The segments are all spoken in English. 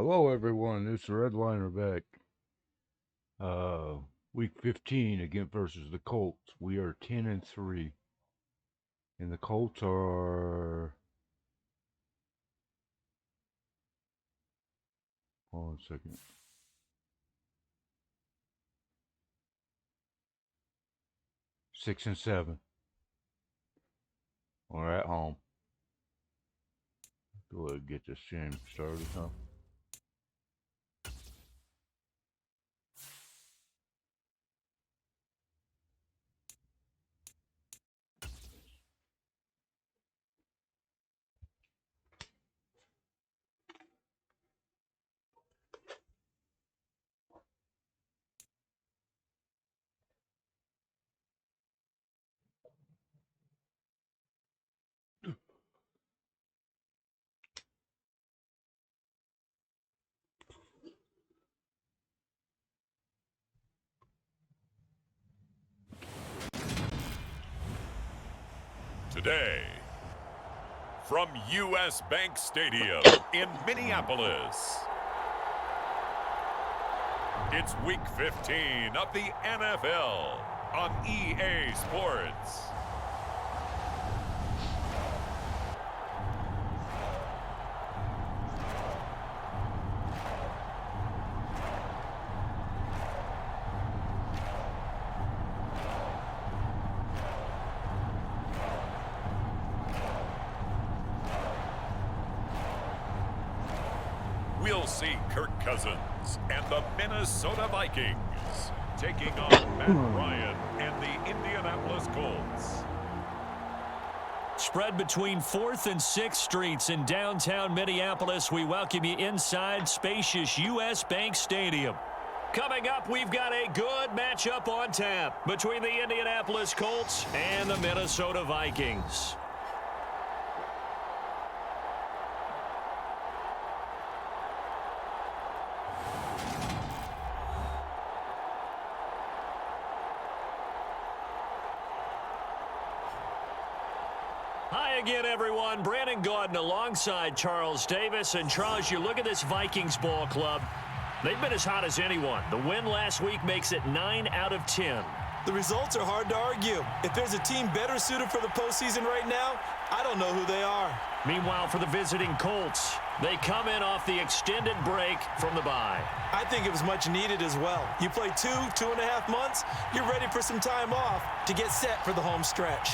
Hello, everyone. It's the Red Liner back. Uh, Week 15 again versus the Colts. We are 10-3, and the Colts are. Hold on a second. 6-7. We're at home. Go ahead and get this game started, huh? Today, from U.S. Bank Stadium in Minneapolis, it's Week 15 of the NFL on EA Sports. We'll see Kirk Cousins and the Minnesota Vikings taking on Matt Ryan and the Indianapolis Colts. Spread between 4th and 6th Streets in downtown Minneapolis. We welcome you inside spacious U.S. Bank Stadium. Coming up, we've got a good matchup on tap between the Indianapolis Colts and the Minnesota Vikings. Hi again, everyone. Brandon Gaudin alongside Charles Davis. And Charles, you look at this Vikings ball club. They've been as hot as anyone. The win last week makes it 9 out of 10. The results are hard to argue. If there's a team better suited for the postseason right now, I don't know who they are. Meanwhile, for the visiting Colts, they come in off the extended break from the bye. I think it was much needed as well. You play 2.5 months, you're ready for some time off to get set for the home stretch.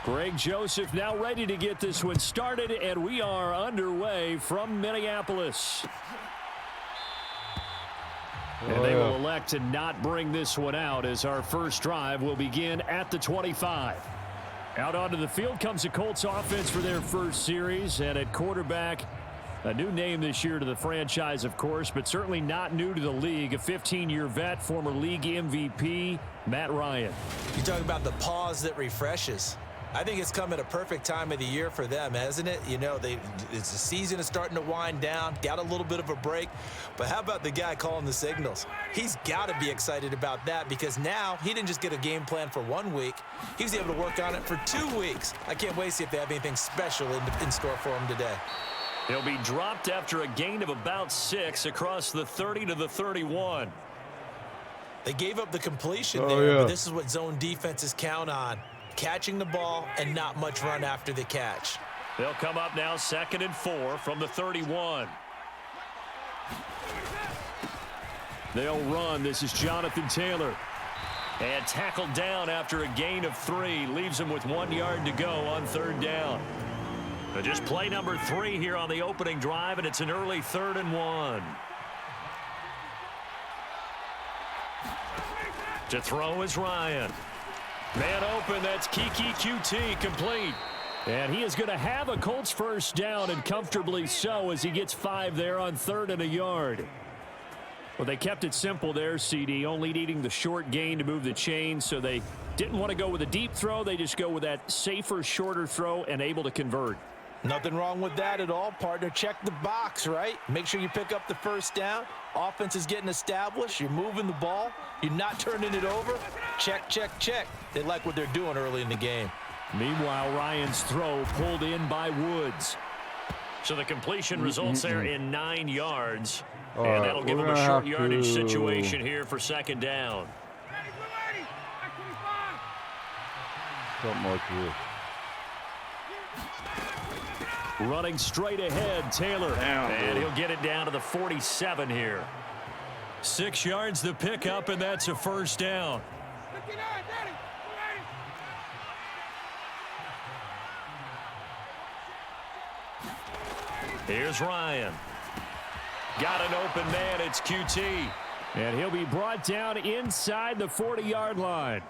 Greg Joseph now ready to get this one started, and we are underway from Minneapolis. And they will elect to not bring this one out as our first drive will begin at the 25. Out onto the field comes the Colts offense for their first series, and at quarterback, a new name this year to the franchise, of course, but certainly not new to the league. A 15-year vet, former league MVP, Matt Ryan. You talk about the pause that refreshes. I think it's come at a perfect time of the year for them, hasn't it? You know, it's the season is starting to wind down, got a little bit of a break. But how about the guy calling the signals? He's got to be excited about that because now he didn't just get a game plan for 1 week. He was able to work on it for 2 weeks. I can't wait to see if they have anything special in store for him today. He'll be dropped after a gain of about 6 across the 30 to the 31. They gave up the completion there, but this is what zone defenses count on. Catching the ball and not much run after the catch. They'll come up now 2nd and 4 from the 31. They'll run. This is Jonathan Taylor. And tackled down after a gain of 3. Leaves him with 1 yard to go on 3rd down. But just play number 3 here on the opening drive, and it's an early 3rd and 1. To throw is Ryan. Man open, that's Kiki QT, complete. And he is going to have a Colts first down, and comfortably so, as he gets 5 there on 3rd and a yard. Well, they kept it simple there, CD, only needing the short gain to move the chain, so they didn't want to go with a deep throw. They just go with that safer, shorter throw and able to convert. Nothing wrong with that at all, partner. Check the box, right? Make sure you pick up the first down. Offense is getting established. You're moving the ball. You're not turning it over. Check, check, check. They like what they're doing early in the game. Meanwhile, Ryan's throw pulled in by Woods. So the completion results there in 9 yards. All and right, that'll give we're him a gonna short have yardage to- situation here for second down. Something like this. Running straight ahead, Taylor. Down, and dude. he'll get it down to the 47 here. 6 yards the pickup, and that's a first down. Here's Ryan. Got an open man. It's QT. And he'll be brought down inside the 40-yard line.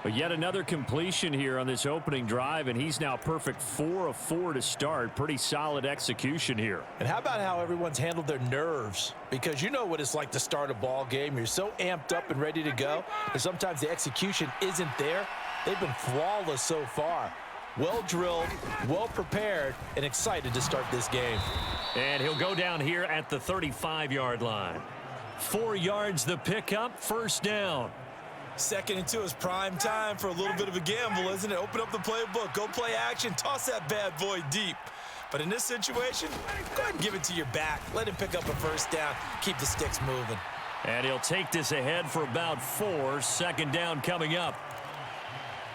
But yet another completion here on this opening drive, and he's now perfect 4 of 4 to start. Pretty solid execution here. And how about how everyone's handled their nerves? Because you know what it's like to start a ball game. You're so amped up and ready to go, and sometimes the execution isn't there. They've been flawless so far. Well drilled, well prepared, and excited to start this game. And he'll go down here at the 35-yard line. 4 yards the pickup, first down. Second and 2 is prime time for a little bit of a gamble, isn't it? Open up the playbook, go play action, toss that bad boy deep. But in this situation, go ahead and give it to your back. Let him pick up a first down. Keep the sticks moving. And he'll take this ahead for about 4. Second down coming up.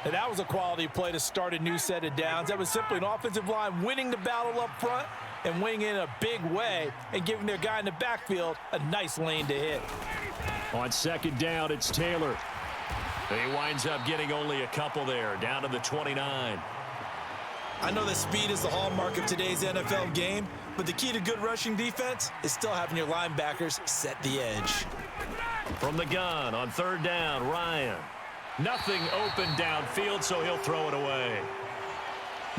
And that was a quality play to start a new set of downs. That was simply an offensive line winning the battle up front and winning in a big way and giving their guy in the backfield a nice lane to hit. On second down, it's Taylor. He winds up getting only a couple there, down to the 29. I know that speed is the hallmark of today's NFL game, but the key to good rushing defense is still having your linebackers set the edge. From the gun on third down, Ryan. Nothing open downfield, so he'll throw it away.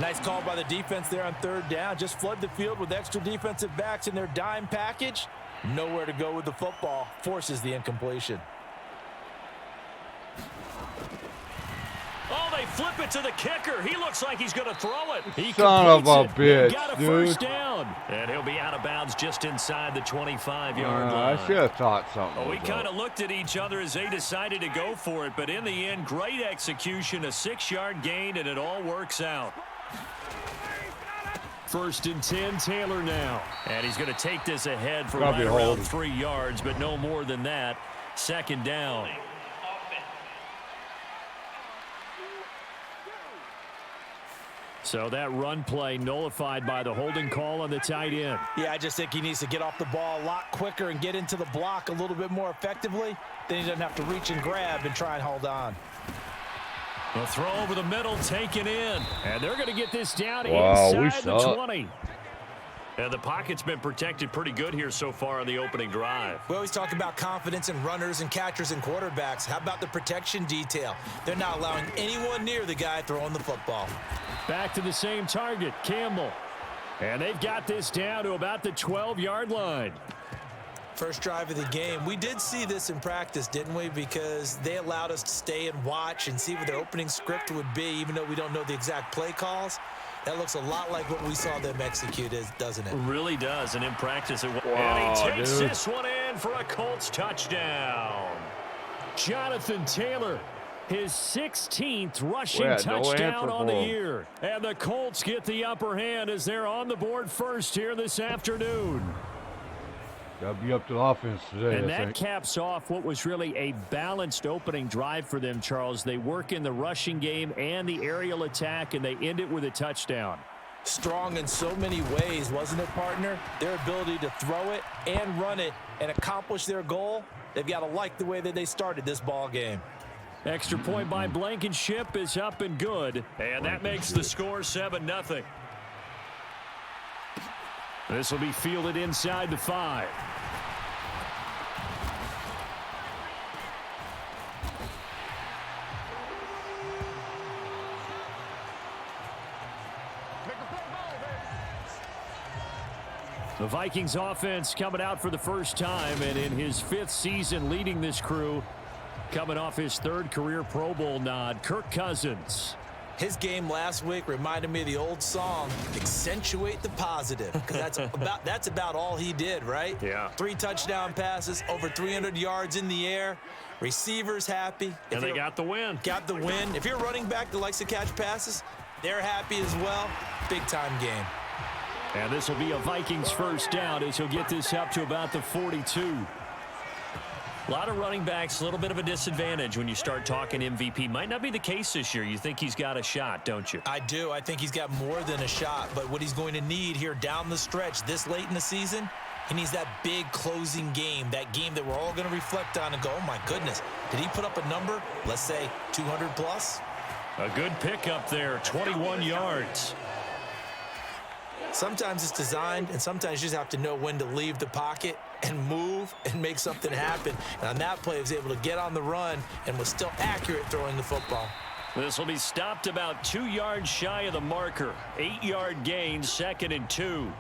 Nice call by the defense there on third down. Just flood the field with extra defensive backs in their dime package. Nowhere to go with the football. Forces the incompletion. Oh, they flip it to the kicker. He looks like he's going to throw it. He Son of a completes it. bitch, Got a dude. first down. And he'll be out of bounds just inside the 25-yard line. I should have thought something. Oh, we was kind up. of looked at each other as they decided to go for it, but in the end, great execution, a 6-yard gain, and it all works out. First and 10, Taylor now. And he's going to take this ahead for Gotta right be around holding. 3 yards, but no more than that. Second down. So that run play nullified by the holding call on the tight end. Yeah, I just think he needs to get off the ball a lot quicker and get into the block a little bit more effectively. Then he doesn't have to reach and grab and try and hold on. The throw over the middle, taken in. And they're going to get this down Wow, we inside the suck. 20. And the pocket's been protected pretty good here so far on the opening drive. We always talk about confidence in runners and catchers and quarterbacks. How about the protection detail? They're not allowing anyone near the guy throwing the football. Back to the same target, Campbell. And they've got this down to about the 12-yard line. First drive of the game. We did see this in practice, didn't we? Because they allowed us to stay and watch and see what their opening script would be, even though we don't know the exact play calls. That looks a lot like what we saw them execute, doesn't it? Really does, and in practice it was. Wow, And he takes dude. this one in for a Colts touchdown. Jonathan Taylor, his 16th rushing No touchdown answer on for the him. year. And the Colts get the upper hand as they're on the board first here this afternoon. Gotta be up to the offense today, And I that think. caps off what was really a balanced opening drive for them, Charles. They work in the rushing game and the aerial attack, and they end it with a touchdown. Strong in so many ways, wasn't it, partner? Their ability to throw it and run it and accomplish their goal, they've got to like the way that they started this ball game. Extra point by Blankenship is up and good, and that makes the score 7-0. This will be fielded inside the 5. The Vikings offense coming out for the first time, and in his 5th season leading this crew, coming off his 3rd career Pro Bowl nod, Kirk Cousins. His game last week reminded me of the old song, accentuate the positive, because that's about all he did, right? Yeah. 3 touchdown passes, over 300 yards in the air, receivers happy. And they got the win. Got the win. If you're a running back that likes to catch passes, they're happy as well. Big-time game. And this will be a Vikings first down as he'll get this up to about the 42. A lot of running backs, a little bit of a disadvantage when you start talking MVP. Might not be the case this year. You think he's got a shot, don't you? I do. I think he's got more than a shot. But what he's going to need here down the stretch this late in the season, he needs that big closing game, that game that we're all going to reflect on and go, oh, my goodness, did he put up a number, let's say 200 plus? A good pickup there, 21 yards. Sometimes it's designed, and sometimes you just have to know when to leave the pocket and move and make something happen. And on that play, he was able to get on the run and was still accurate throwing the football. This will be stopped about 2 yards shy of the marker. 8-yard gain, 2nd and 2.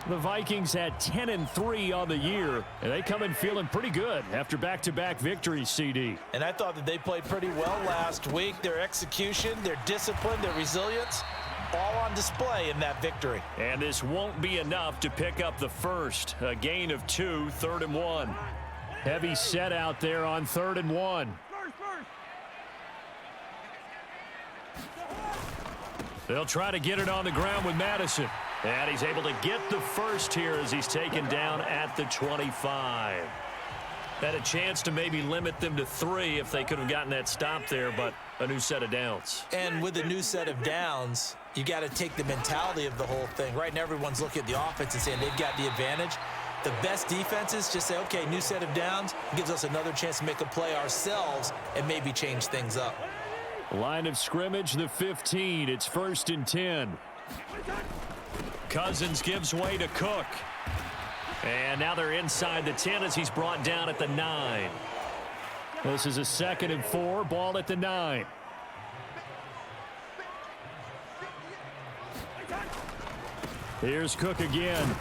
The Vikings had 10-3 on the year, and they come in feeling pretty good after back-to-back victories, CD. And I thought that they played pretty well last week. Their execution, their discipline, their resilience, all on display in that victory. And this won't be enough to pick up the first. A gain of 2, 3rd and 1. Heavy set out there on 3rd and 1. They'll try to get it on the ground with Madison. And he's able to get the first here as he's taken down at the 25. Had a chance to maybe limit them to 3 if they could have gotten that stop there, but a new set of downs. And with a new set of downs, you got to take the mentality of the whole thing. Right now, everyone's looking at the offense and saying they've got the advantage. The best defenses just say, okay, new set of downs gives us another chance to make a play ourselves and maybe change things up. Line of scrimmage, the 15. It's 1st and 10. Cousins gives way to Cook. And now they're inside the 10 as he's brought down at the 9. This is a 2nd and 4, ball at the 9. Here's Cook again.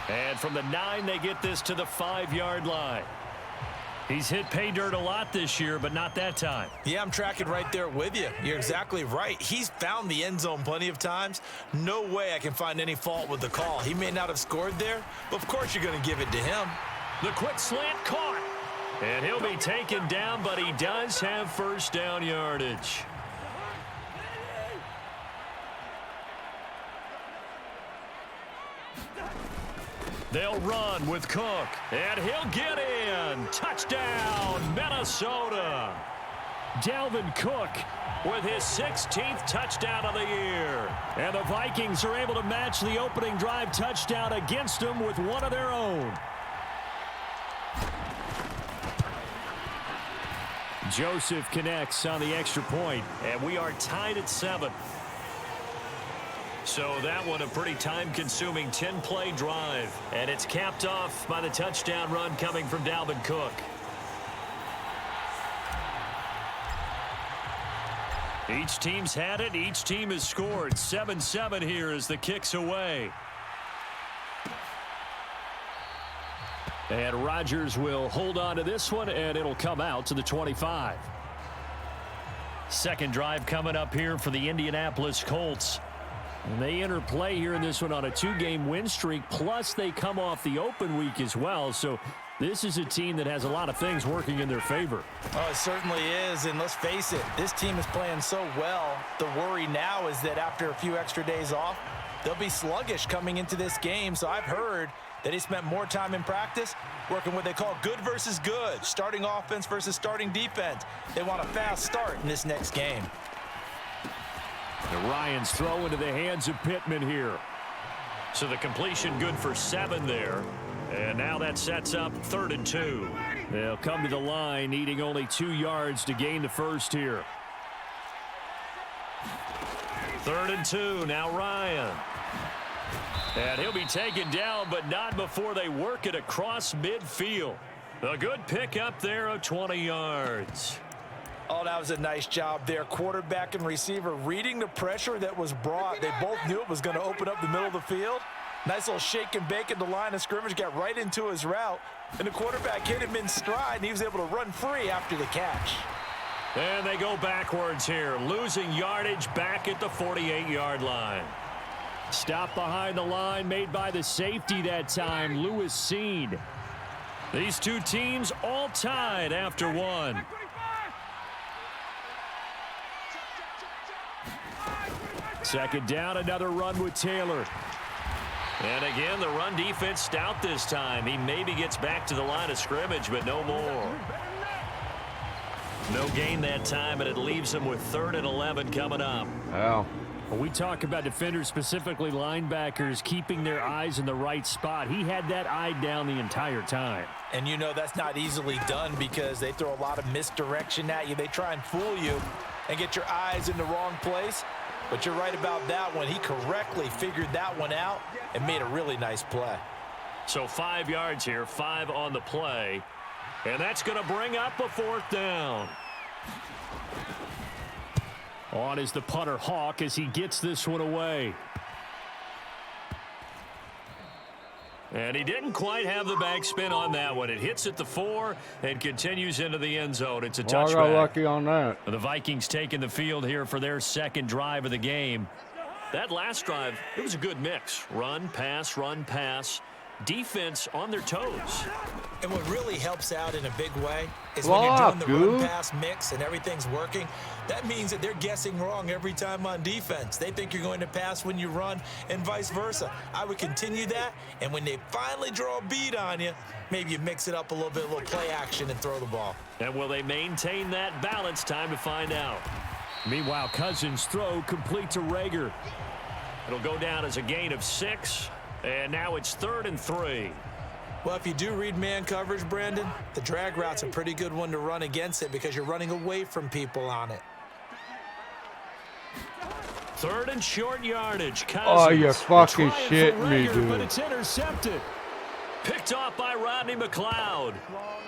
And from the 9, they get this to the 5-yard line. He's hit pay dirt a lot this year, but not that time. Yeah, I'm tracking right there with you. You're exactly right. He's found the end zone plenty of times. No way I can find any fault with the call. He may not have scored there, but of course you're going to give it to him. The quick slant caught. And he'll be taken down, but he does have first down yardage. They'll run with Cook, and he'll get in. Touchdown, Minnesota. Dalvin Cook with his 16th touchdown of the year. And the Vikings are able to match the opening drive touchdown against them with one of their own. Joseph connects on the extra point, and we are tied at 7. So that one a pretty time-consuming 10-play drive. And it's capped off by the touchdown run coming from Dalvin Cook. Each team's had it. Each team has scored. 7-7 here as the kick's away. And Rodgers will hold on to this one, and it'll come out to the 25. Second drive coming up here for the Indianapolis Colts. And they enter play here in this one on a 2-game win streak, plus they come off the open week as well. So this is a team that has a lot of things working in their favor. Oh, it certainly is, and let's face it, this team is playing so well. The worry now is that after a few extra days off, they'll be sluggish coming into this game. So I've heard that he spent more time in practice working what they call good versus good, starting offense versus starting defense. They want a fast start in this next game. The Ryans throw into the hands of Pittman here. So the completion good for 7 there. And now that sets up 3rd and 2. They'll come to the line needing only 2 yards to gain the first here. 3rd and 2, now Ryan. And he'll be taken down, but not before they work it across midfield. A good pickup there of 20 yards. Oh, that was a nice job there. Quarterback and receiver reading the pressure that was brought. They both knew it was going to open up the middle of the field. Nice little shake and bake at the line of scrimmage, got right into his route. And the quarterback hit him in stride, and he was able to run free after the catch. And they go backwards here, losing yardage back at the 48-yard line. Stop behind the line made by the safety that time, Lewis Seed. These two teams all tied after one. Second down, another run with Taylor. And again, the run defense stout this time. He maybe gets back to the line of scrimmage, but no more. No gain that time, and it leaves him with 3rd and 11 coming up. Wow. When we talk about defenders, specifically linebackers, keeping their eyes in the right spot, he had that eye down the entire time. And you know that's not easily done because they throw a lot of misdirection at you. They try and fool you and get your eyes in the wrong place. But you're right about that one. He correctly figured that one out and made a really nice play. So 5 yards here, 5 on the play. And that's going to bring up a 4th down. On is the punter Hawk as he gets this one away. And he didn't quite have the backspin on that one. It hits at the 4 and continues into the end zone. It's a touchback. I got lucky on that. The Vikings taking the field here for their second drive of the game. That last drive, it was a good mix. Run, pass, defense on their toes. And what really helps out in a big way is when you're doing the run-pass mix and everything's working, that means that they're guessing wrong every time on defense. They think you're going to pass when you run and vice versa. I would continue that, and when they finally draw a bead on you, maybe you mix it up a little bit, a little play action and throw the ball. And will they maintain that balance? Time to find out. Meanwhile, Cousins' throw complete to Rager. It'll go down as a gain of 6, and now it's 3rd and 3. Well, if you do read man coverage, Brandon, the drag route's a pretty good one to run against it because you're running away from people on it. 3rd and short yardage. Cousins. Oh, you fucking shitting me, dude. But it's intercepted. Picked off by Rodney McLeod.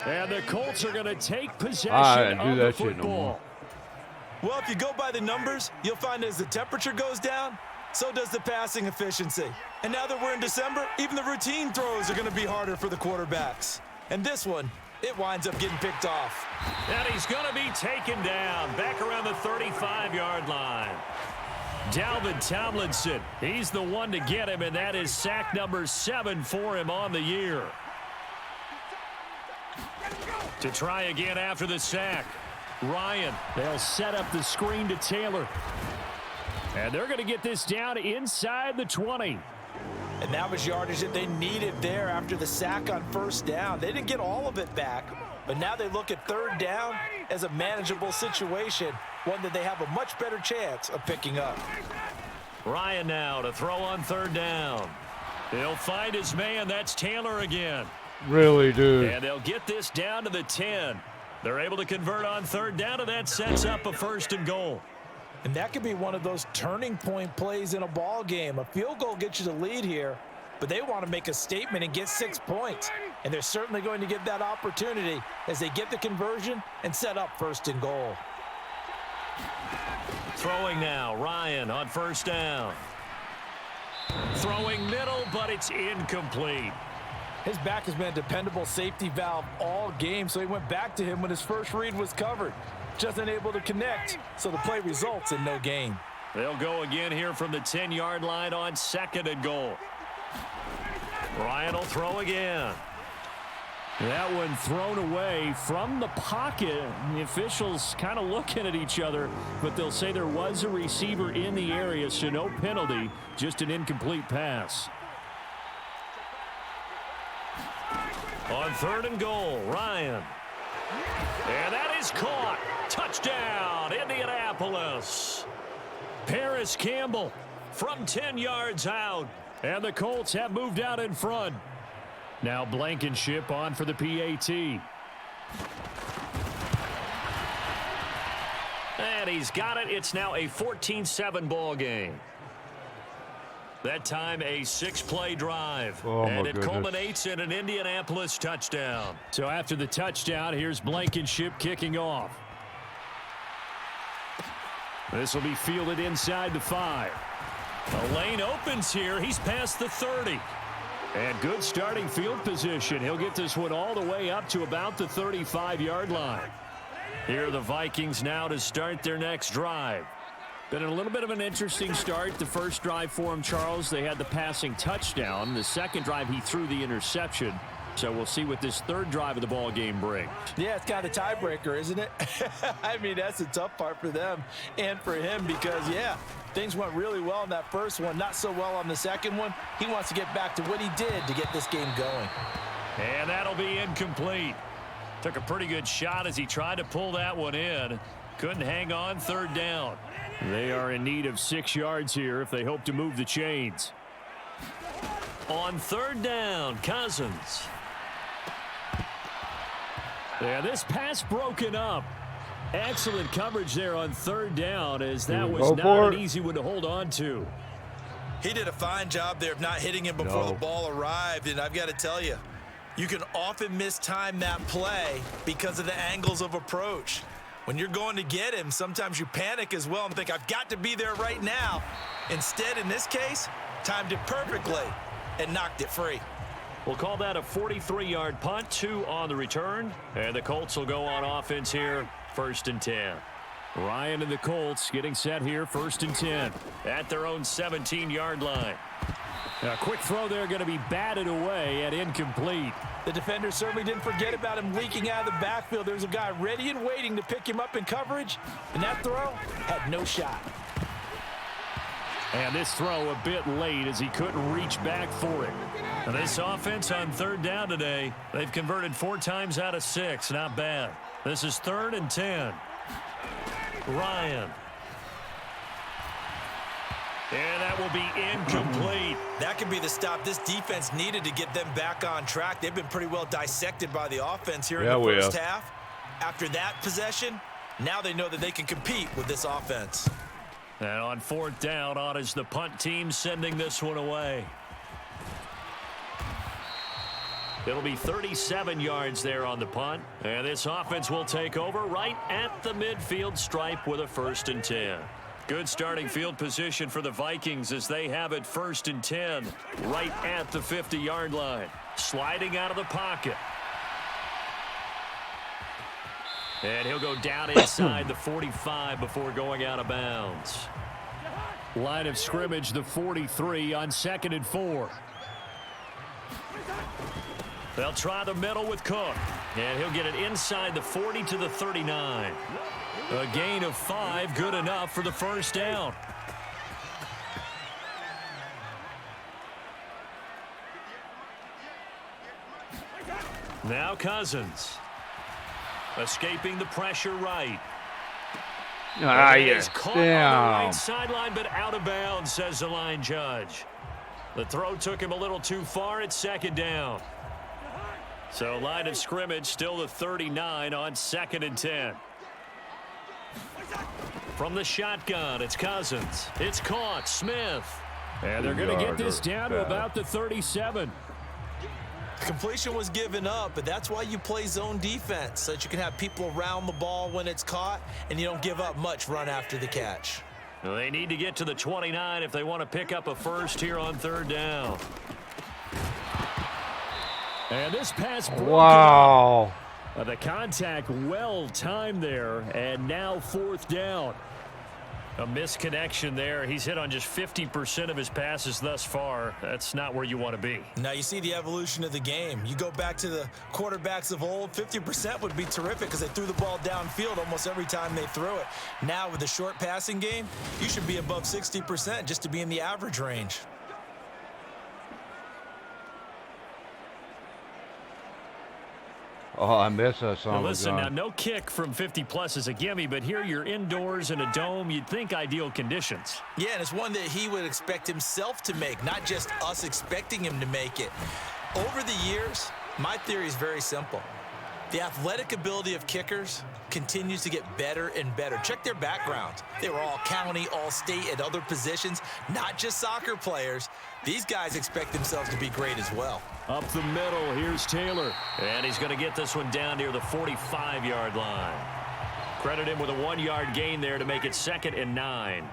And the Colts are going to take possession of the football. Well, if you go by the numbers, you'll find as the temperature goes down, so does the passing efficiency. And now that we're in December, even the routine throws are going to be harder for the quarterbacks. And this one, it winds up getting picked off. And he's going to be taken down back around the 35-yard line. Dalvin Tomlinson, he's the one to get him, and that is sack number 7 for him on the year. To try again after the sack, Ryan. They'll set up the screen to Taylor. And they're going to get this down inside the 20. And that was yardage that they needed there after the sack on 1st down. They didn't get all of it back, but now they look at 3rd down as a manageable situation, one that they have a much better chance of picking up. Ryan now to throw on 3rd down. He'll find his man. That's Taylor again. Really, dude. And they'll get this down to the 10. They're able to convert on 3rd down, and that sets up a 1st and goal. And that could be one of those turning point plays in a ball game. A field goal gets you the lead here, but they want to make a statement and get 6 points. And they're certainly going to get that opportunity as they get the conversion and set up 1st and goal. Throwing now, Ryan on 1st down. Throwing middle, but it's incomplete. His back has been a dependable safety valve all game, so he went back to him when his first read was covered. Just unable to connect, so the play results in no gain. They'll go again here from the 10-yard line on 2nd and goal. Ryan will throw again. That one thrown away from the pocket. The officials kind of looking at each other, but they'll say there was a receiver in the area, so no penalty, just an incomplete pass. On 3rd and goal, Ryan. And that is caught. Touchdown, Indianapolis. Paris Campbell from 10 yards out. And the Colts have moved out in front. Now Blankenship on for the PAT. And he's got it. It's now a 14-7 ball game. That time a 6-play drive. And it culminates in an Indianapolis touchdown. So after the touchdown, here's Blankenship kicking off. This will be fielded inside the 5. The lane opens here. He's past the 30. And good starting field position. He'll get this one all the way up to about the 35-yard line. Here are the Vikings now to start their next drive. Been a little bit of an interesting start. The first drive for him, Charles, they had the passing touchdown. The second drive, he threw the interception. So we'll see what this third drive of the ball game brings. Yeah, it's kind of a tiebreaker, isn't it? I mean, that's the tough part for them and for him because, yeah, things went really well in that first one, not so well on the second one. He wants to get back to what he did to get this game going. And that'll be incomplete. Took a pretty good shot as he tried to pull that one in. Couldn't hang on, third down. They are in need of 6 yards here if they hope to move the chains. On third down, Cousins. Yeah, this pass broken up. Excellent coverage there on third down as that was not an easy one to hold on to. He did a fine job there of not hitting him before the ball arrived, and I've got to tell you, you can often mistime that play because of the angles of approach. When you're going to get him, sometimes you panic as well and think, I've got to be there right now. Instead, in this case, timed it perfectly and knocked it free. We'll call that a 43-yard punt, 2 on the return. And the Colts will go on offense here, 1st and 10. Ryan and the Colts getting set here, 1st and 10 at their own 17-yard line. A quick throw there going to be batted away and incomplete. The defender certainly didn't forget about him leaking out of the backfield. There's a guy ready and waiting to pick him up in coverage, and that throw had no shot. And this throw a bit late as he couldn't reach back for it. And this offense on third down today, they've converted 4 times out of 6. Not bad. This is 3rd and 10. Ryan. And that will be incomplete. That could be the stop this defense needed to get them back on track. They've been pretty well dissected by the offense here in the first half. After that possession, now they know that they can compete with this offense. And on 4th down, on is the punt team sending this one away. It'll be 37 yards there on the punt. And this offense will take over right at the midfield stripe with a 1st and 10. Good starting field position for the Vikings as they have it 1st and 10 right at the 50-yard line. Sliding out of the pocket. And he'll go down inside the 45 before going out of bounds. Line of scrimmage, the 43 on 2nd and 4. They'll try the middle with Cook. And he'll get it inside the 40 to the 39. A gain of 5, good enough for the 1st down. Now Cousins. Escaping the pressure right. Yes. Caught on the right sideline, but out of bounds, says the line judge. The throw took him a little too far at 2nd down. So line of scrimmage still the 39 on 2nd and 10. From the shotgun, it's Cousins. It's caught. Smith. And they're going to get this down to about the 37. Completion was given up, but that's why you play zone defense, so that you can have people around the ball when it's caught, and you don't give up much run after the catch. Well, they need to get to the 29 if they want to pick up a 1st here on 3rd down. And this pass broken up. The contact well timed there, and now 4th down. A misconnection there. He's hit on just 50% of his passes thus far. That's not where you want to be. Now you see the evolution of the game. You go back to the quarterbacks of old, 50% would be terrific because they threw the ball downfield almost every time they threw it. Now with the short passing game, you should be above 60% just to be in the average range. Oh, I miss that song. Now listen, now no kick from 50-plus is a gimme, but here you're indoors in a dome. You'd think ideal conditions. Yeah, and it's one that he would expect himself to make, not just us expecting him to make it. Over the years, my theory is very simple. The athletic ability of kickers continues to get better and better. Check their backgrounds. They were all county, all state, at other positions, not just soccer players. These guys expect themselves to be great as well. Up the middle, here's Taylor. And he's going to get this one down near the 45-yard line. Credit him with a 1-yard gain there to make it 2nd and 9.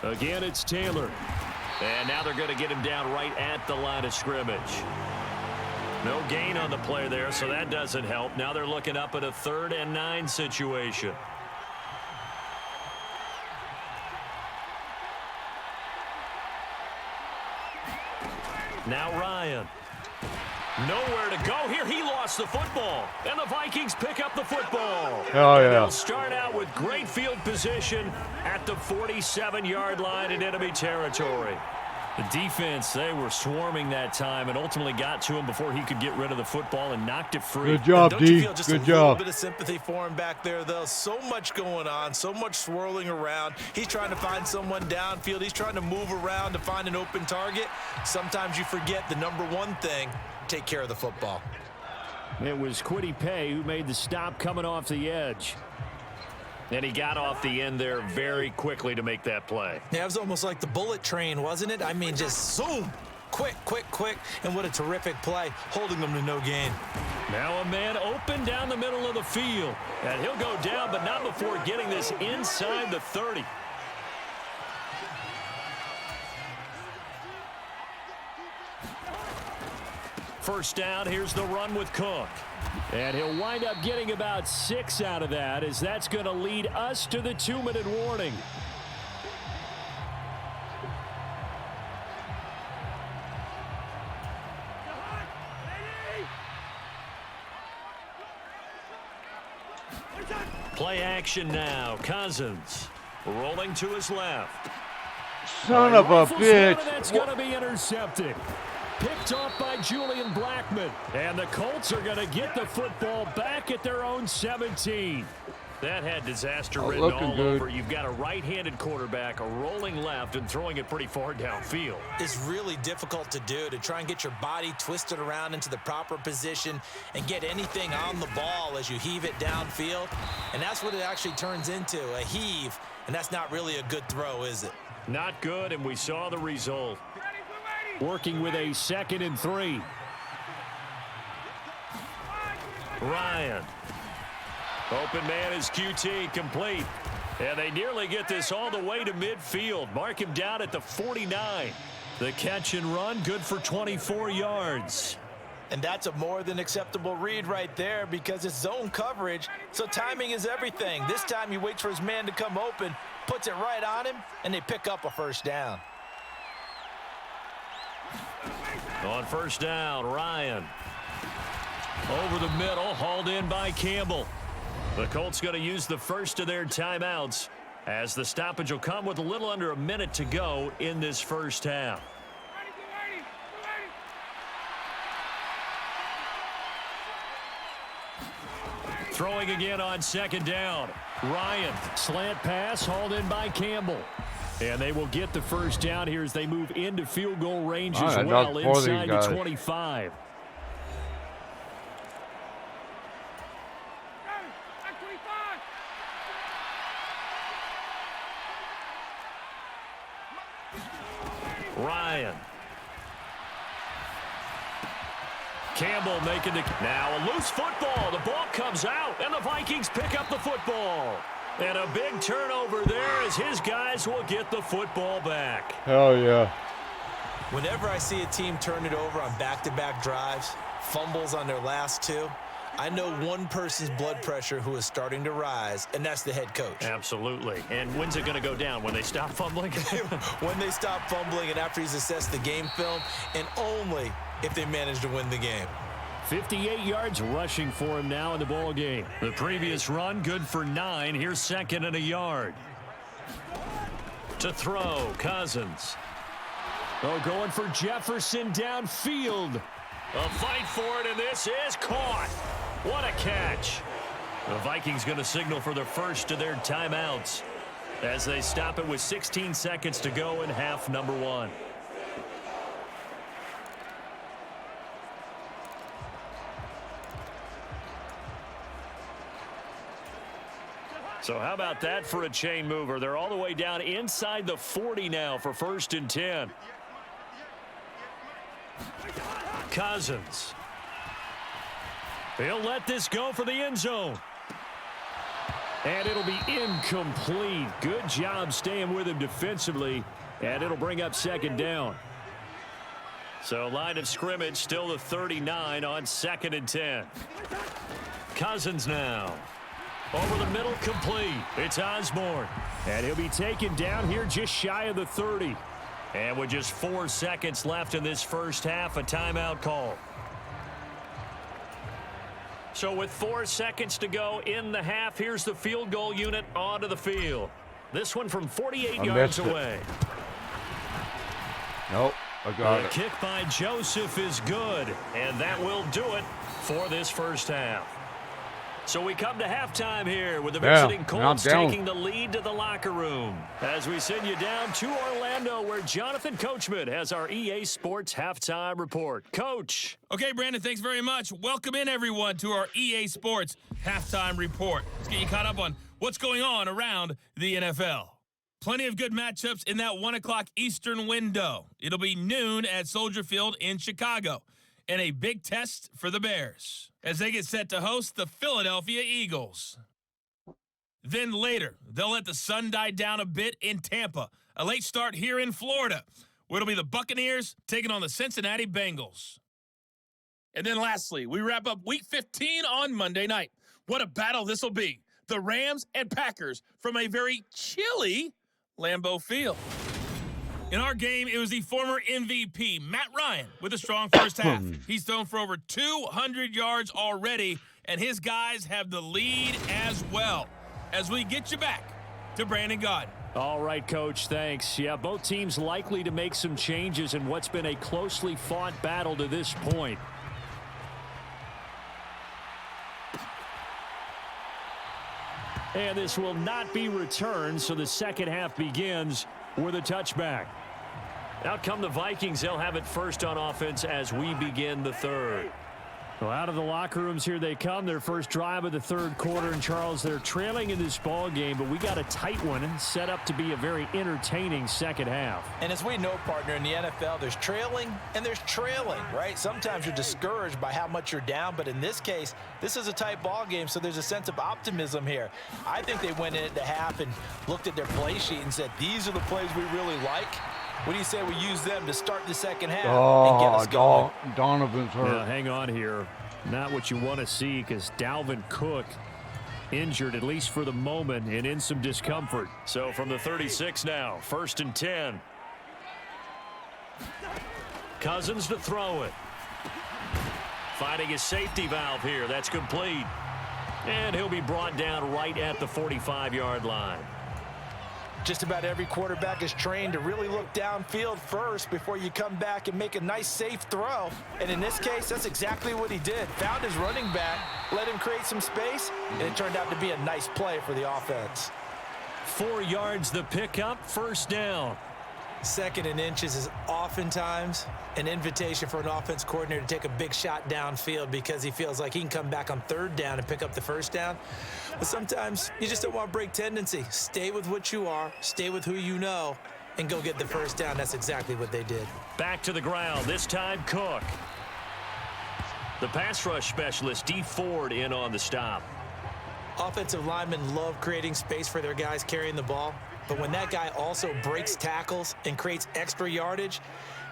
Again, it's Taylor. And now they're going to get him down right at the line of scrimmage. No gain on the play there, so that doesn't help. Now they're looking up at a 3rd and 9 situation. Now Ryan. Nowhere to go here. He lost the football. And the Vikings pick up the football. Oh, yeah. They'll start out with great field position at the 47-yard line in enemy territory. The defense, they were swarming that time and ultimately got to him before he could get rid of the football and knocked it free. Good job, don't you D. feel just Good a job. little bit of sympathy for him back there, though? So much going on, so much swirling around. He's trying to find someone downfield. He's trying to move around to find an open target. Sometimes you forget the number one thing, take care of the football. It was Kwity Paye who made the stop coming off the edge. And he got off the end there very quickly to make that play. Yeah, it was almost like the bullet train, wasn't it? I mean, just zoom. Quick, quick, quick. And what a terrific play, holding them to no gain. Now a man open down the middle of the field. And he'll go down, but not before getting this inside the 30. First down, here's the run with Cook. And he'll wind up getting about 6 out of that, as that's going to lead us to the 2-minute warning. Play action now. Cousins rolling to his left. Son of a bitch. That's going to be intercepted. Picked off by Julian Blackmon. And the Colts are going to get the football back at their own 17. That had disaster written all over. You've got a right-handed quarterback, a rolling left, and throwing it pretty far downfield. It's really difficult to do, to try and get your body twisted around into the proper position and get anything on the ball as you heave it downfield. And that's what it actually turns into, a heave. And that's not really a good throw, is it? Not good, and we saw the result. Working with a 2nd and 3. Ryan. Open man is QT, complete. And they nearly get this all the way to midfield. Mark him down at the 49. The catch and run, good for 24 yards. And that's a more than acceptable read right there, because it's zone coverage, so timing is everything. This time he waits for his man to come open, puts it right on him, and they pick up a first down. On first down, Ryan. Over the middle, hauled in by Campbell. The Colts going to use the first of their timeouts, as the stoppage will come with a little under a minute to go in this first half. Throwing again on 2nd down. Ryan, slant pass, hauled in by Campbell. And they will get the first down here as they move into field goal range as well, inside the 25. Ryan. Campbell making the... Now a loose football. The ball comes out, and the Vikings pick up the football. And a big turnover there as his guys will get the football back. Hell yeah. Whenever I see a team turn it over on back-to-back drives, fumbles on their last 2, I know one person's blood pressure who is starting to rise, and that's the head coach. Absolutely. And when's it going to go down? When they stop fumbling? When they stop fumbling and after he's assessed the game film, and only if they manage to win the game. 58 yards rushing for him now in the ball game. The previous run, good for 9. Here's 2nd and a yard. To throw, Cousins. Oh, going for Jefferson downfield. A fight for it, and this is caught. What a catch. The Vikings going to signal for the first of their timeouts as they stop it with 16 seconds to go in half number 1. So how about that for a chain mover? They're all the way down inside the 40 now for 1st and 10. Cousins. He'll let this go for the end zone. And it'll be incomplete. Good job staying with him defensively. And it'll bring up second down. So line of scrimmage still the 39 on 2nd and 10. Cousins now. Over the middle, complete. It's Osborne. And he'll be taken down here just shy of the 30. And with just 4 seconds left in this first half, a timeout call. So with 4 seconds to go in the half, here's the field goal unit onto the field. This one from 48 yards away. Nope, I got it. The kick by Joseph is good, and that will do it for this first half. So we come to halftime here with the visiting Colts taking the lead to the locker room. As we send you down to Orlando, where Jonathan Coachman has our EA Sports Halftime Report. Coach. Okay, Brandon, thanks very much. Welcome in, everyone, to our EA Sports Halftime Report. Let's get you caught up on what's going on around the NFL. Plenty of good matchups in that 1 o'clock Eastern window. It'll be noon at Soldier Field in Chicago. And a big test for the Bears as they get set to host the Philadelphia Eagles. Then later, they'll let the sun die down a bit in Tampa. A late start here in Florida, where it'll be the Buccaneers taking on the Cincinnati Bengals. And then lastly, we wrap up Week 15 on Monday night. What a battle this will be. The Rams and Packers from a very chilly Lambeau Field. In our game, it was the former MVP, Matt Ryan, with a strong first half. He's thrown for over 200 yards already, and his guys have the lead as well. As we get you back to Brandon Gaudin. All right, Coach, thanks. Yeah, both teams likely to make some changes in what's been a closely fought battle to this point. And this will not be returned, so the second half begins with a touchback. Out come the Vikings. They'll have it first on offense as we begin the third. Well, out of the locker rooms here they come. Their first drive of the third quarter. And, Charles, they're trailing in this ball game, but we got a tight one set up to be a very entertaining second half. And as we know, partner, in the NFL, there's trailing and there's trailing, right? Sometimes you're discouraged by how much you're down, but in this case, this is a tight ball game, so there's a sense of optimism here. I think they went into half and looked at their play sheet and said, these are the plays we really like. What do you say we use them to start the second half and get us going? Donovan's hurt. Yeah, hang on here. Not what you want to see, because Dalvin Cook injured, at least for the moment, and in some discomfort. So from the 36 now, 1st and 10. Cousins to throw it. Finding his safety valve here. That's complete. And he'll be brought down right at the 45-yard line. Just about every quarterback is trained to really look downfield first before you come back and make a nice, safe throw. And in this case, that's exactly what he did. Found his running back, let him create some space, and it turned out to be a nice play for the offense. 4 yards the pickup, first down. 2nd and inches is oftentimes an invitation for an offense coordinator to take a big shot downfield because he feels like he can come back on 3rd down and pick up the first down. But sometimes you just don't want to break tendency. Stay with what you are, stay with who you know, and go get the first down. That's exactly what they did. Back to the ground, this time Cook. The pass rush specialist, D. Ford, in on the stop. Offensive linemen love creating space for their guys carrying the ball. But when that guy also breaks tackles and creates extra yardage,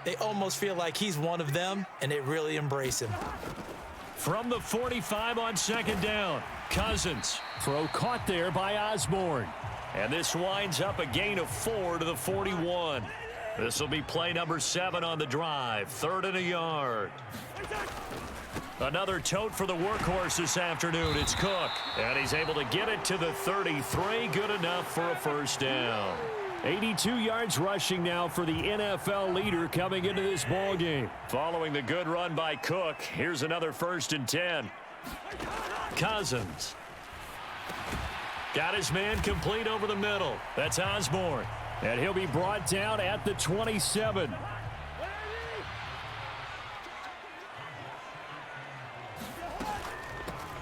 they almost feel like he's one of them, and they really embrace him. From the 45 on 2nd down, Cousins. Throw caught there by Osborne. And this winds up a gain of 4 to the 41. This will be play number 7 on the drive. 3rd and a yard. Another tote for the workhorse this afternoon. It's Cook. And he's able to get it to the 33. Good enough for a first down. 82 yards rushing now for the NFL leader coming into this ball game. Following the good run by Cook, here's another 1st and 10. Cousins. Got his man complete over the middle. That's Osborne. And he'll be brought down at the 27.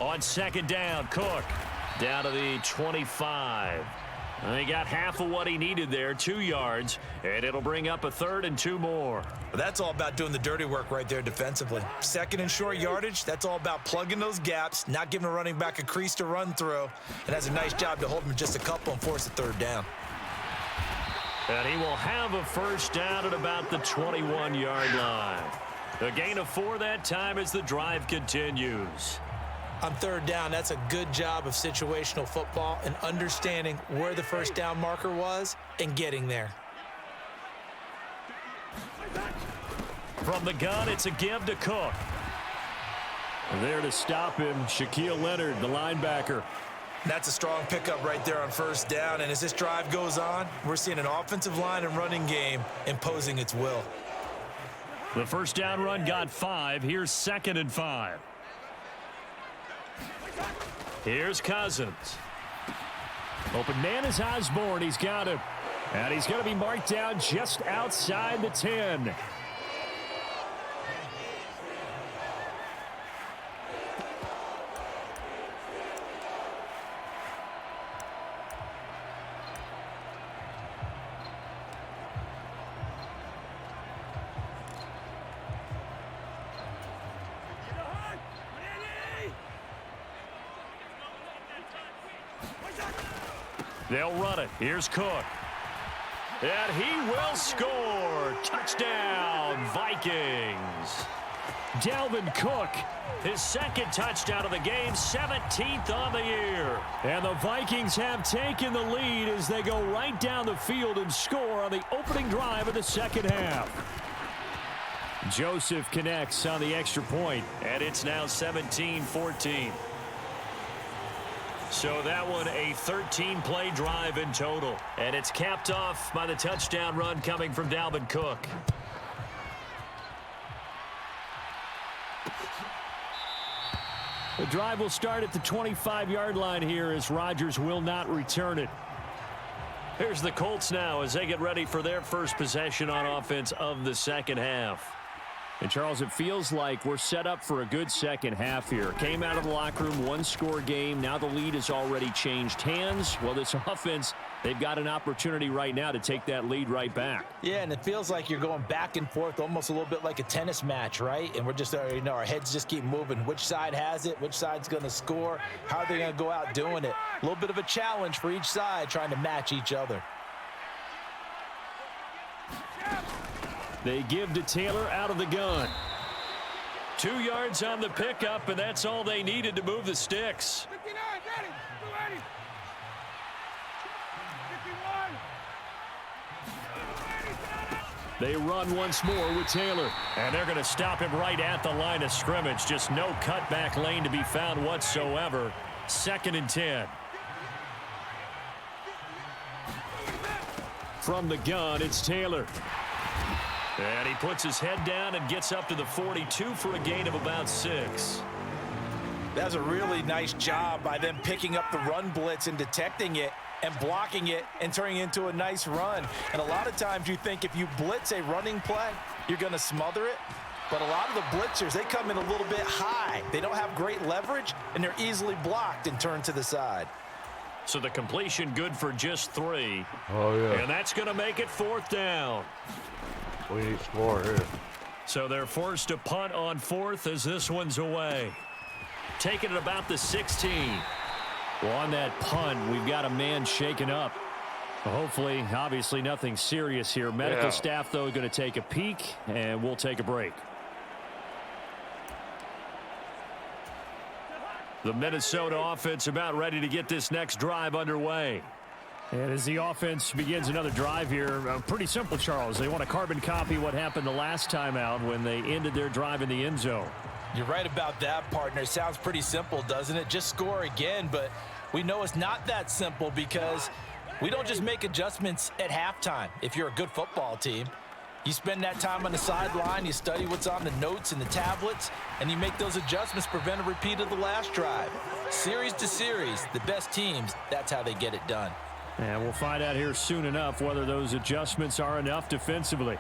On 2nd down, Cook down to the 25. And he got half of what he needed there, 2 yards, and it'll bring up a 3rd and 2 more. Well, that's all about doing the dirty work right there defensively. 2nd and short yardage, that's all about plugging those gaps, not giving a running back a crease to run through, and has a nice job to hold him just a couple and force a 3rd down. And he will have a first down at about the 21-yard line. A gain of 4 that time as the drive continues. On 3rd down, that's a good job of situational football and understanding where the first down marker was and getting there. From the gun, it's a give to Cook. There to stop him, Shaquille Leonard, the linebacker. That's a strong pickup right there on first down, and as this drive goes on, we're seeing an offensive line and running game imposing its will. The first down run got 5. Here's 2nd and 5. Here's Cousins. Open man is Osborne. He's got him. And he's going to be marked down just outside the 10. They'll run it. Here's Cook. And he will score. Touchdown, Vikings. Dalvin Cook, his 2nd touchdown of the game, 17th on the year. And the Vikings have taken the lead as they go right down the field and score on the opening drive of the 2nd half. Joseph connects on the extra point, and it's now 17-14. So that one a 13-play drive in total. And it's capped off by the touchdown run coming from Dalvin Cook. The drive will start at the 25-yard line here as Rodgers will not return it. Here's the Colts now as they get ready for their first possession on offense of the 2nd half. And, Charles, it feels like we're set up for a good 2nd half here. Came out of the locker room, 1-score game. Now the lead has already changed hands. Well, this offense, they've got an opportunity right now to take that lead right back. Yeah, and it feels like you're going back and forth almost a little bit like a tennis match, right? And we're just, our heads just keep moving. Which side has it? Which side's going to score? How are they going to go out doing it? A little bit of a challenge for each side trying to match each other. They give to Taylor out of the gun. 2 yards on the pickup, and that's all they needed to move the sticks. 59, got him. 280. 51. They run once more with Taylor, and they're going to stop him right at the line of scrimmage. Just no cutback lane to be found whatsoever. 2nd and 10. From the gun, it's Taylor. And he puts his head down and gets up to the 42 for a gain of about 6. That's a really nice job by them picking up the run blitz and detecting it and blocking it and turning it into a nice run. And a lot of times you think if you blitz a running play, you're going to smother it. But a lot of the blitzers, they come in a little bit high. They don't have great leverage, and they're easily blocked and turned to the side. So the completion good for just 3. Oh, yeah. And that's going to make it 4th down. We need to score here. So they're forced to punt on 4th as this one's away. Taking it about the 16. Well, on that punt, we've got a man shaken up. Hopefully, obviously nothing serious here. Medical staff, though, going to take a peek, and we'll take a break. The Minnesota offense about ready to get this next drive underway. And as the offense begins another drive here, pretty simple, Charles. They want to carbon copy what happened the last time out when they ended their drive in the end zone. You're right about that, partner. It sounds pretty simple, doesn't it? Just score again, but we know it's not that simple because we don't just make adjustments at halftime if you're a good football team. You spend that time on the sideline, you study what's on the notes and the tablets, and you make those adjustments, prevent a repeat of the last drive. Series to series, the best teams, that's how they get it done. And we'll find out here soon enough whether those adjustments are enough defensively.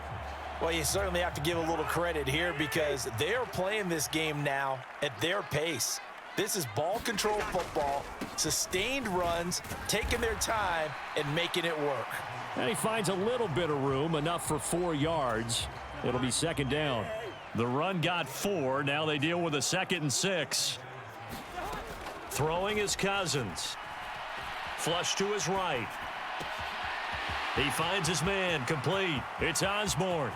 Well, you certainly have to give a little credit here because they're playing this game now at their pace. This is ball control football, sustained runs, taking their time, and making it work. And he finds a little bit of room, enough for 4 yards. It'll be second down. The run got 4. Now they deal with a 2nd and 6. Throwing is Cousins. Flush to his right. He finds his man, complete. It's Osborne.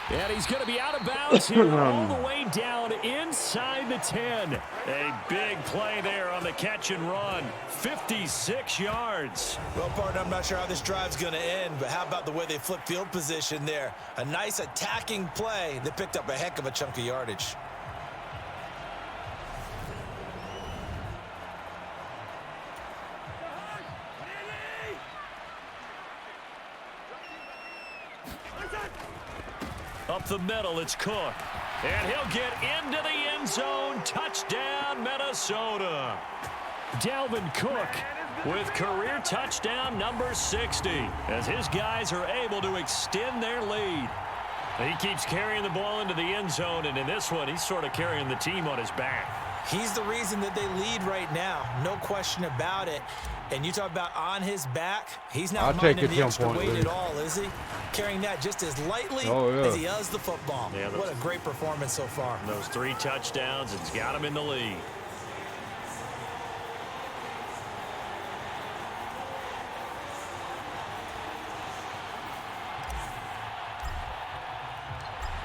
And he's going to be out of bounds here all the way down inside the 10. A big play there on the catch and run. 56 yards. Well, partner, I'm not sure how this drive's going to end, but how about the way they flip field position there? A nice attacking play. They picked up a heck of a chunk of yardage. Up the middle, it's Cook. And he'll get into the end zone. Touchdown, Minnesota. Dalvin Cook with career touchdown number 60 as his guys are able to extend their lead. He keeps carrying the ball into the end zone, and in this one, he's sort of carrying the team on his back. He's the reason that they lead right now. No question about it. And you talk about on his back, he's not minding the extra weight at all, is he? Carrying that just as lightly as he does the football. Yeah, what a great performance so far. Those 3 touchdowns, it's got him in the lead.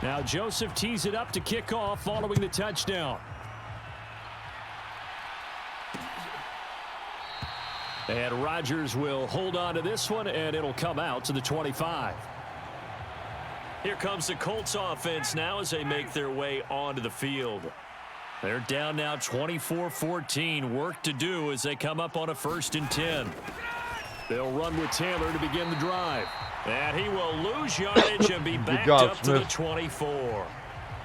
Now Joseph tees it up to kick off following the touchdown. And Rodgers will hold on to this one, and it'll come out to the 25. Here comes the Colts offense now as they make their way onto the field. They're down now 24-14. Work to do as they come up on a 1st and 10. They'll run with Taylor to begin the drive. And he will lose yardage and be backed up to the 24.